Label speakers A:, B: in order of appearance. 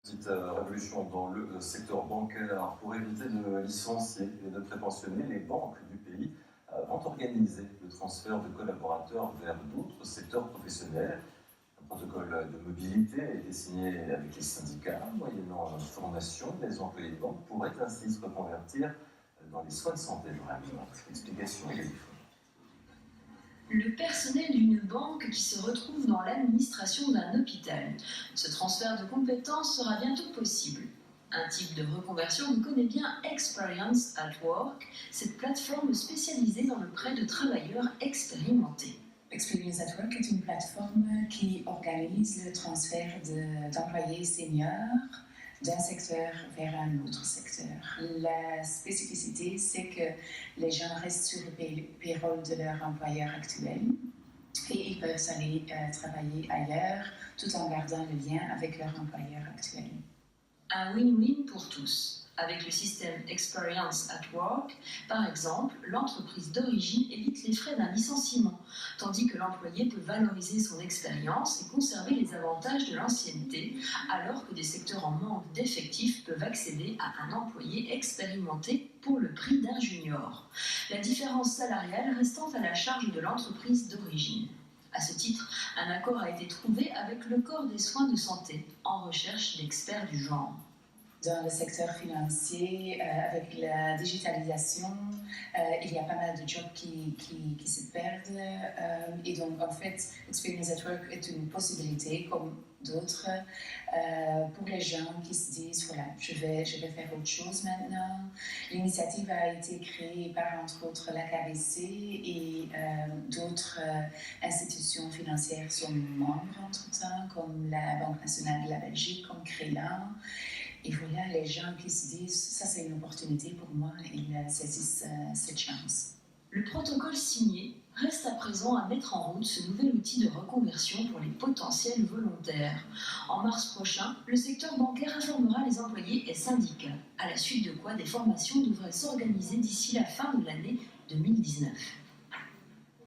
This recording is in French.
A: Petite révolution dans le secteur bancaire. Pour éviter de licencier et de prépensionner, les banques du pays vont organiser le transfert de collaborateurs vers d'autres secteurs professionnels. Un protocole de mobilité a été signé avec les syndicats. Moyennant une formation, les employés de banque pourraient ainsi se reconvertir dans les soins de santé. Explication et
B: Le personnel d'une banque qui se retrouve dans l'administration d'un hôpital. Ce transfert de compétences sera bientôt possible. Un type de reconversion que connaît bien Experience at Work, cette plateforme spécialisée dans le prêt de travailleurs expérimentés.
C: Experience at Work est une plateforme qui organise le transfert d'employés seniors d'un secteur vers un autre secteur. La spécificité, c'est que les gens restent sur le payroll de leur employeur actuel et ils peuvent aller travailler ailleurs tout en gardant le lien avec leur employeur actuel.
B: Un win-win pour tous. Avec le système Experience at Work, par exemple, l'entreprise d'origine évite les frais d'un licenciement, tandis que l'employé peut valoriser son expérience et conserver les avantages de l'ancienneté, alors que des secteurs en manque d'effectifs peuvent accéder à un employé expérimenté pour le prix d'un junior. La différence salariale restant à la charge de l'entreprise d'origine. À ce titre, un accord a été trouvé avec le corps des soins de santé, en recherche d'experts du genre.
C: Dans le secteur financier, avec la digitalisation, il y a pas mal de jobs qui se perdent. Et donc, en fait, Experience at Work est une possibilité, comme d'autres, pour les gens qui se disent, voilà, je vais faire autre chose maintenant. L'initiative a été créée par, entre autres, la KBC et d'autres institutions financières sont membres entre-temps, comme la Banque nationale de la Belgique, comme Crélan. Et voilà, les gens qui se disent, ça c'est une opportunité pour moi, ils saisissent cette chance.
B: Le protocole signé reste à présent à mettre en route ce nouvel outil de reconversion pour les potentiels volontaires. En mars prochain, le secteur bancaire informera les employés et syndicats, à la suite de quoi des formations devraient s'organiser d'ici la fin de l'année 2019.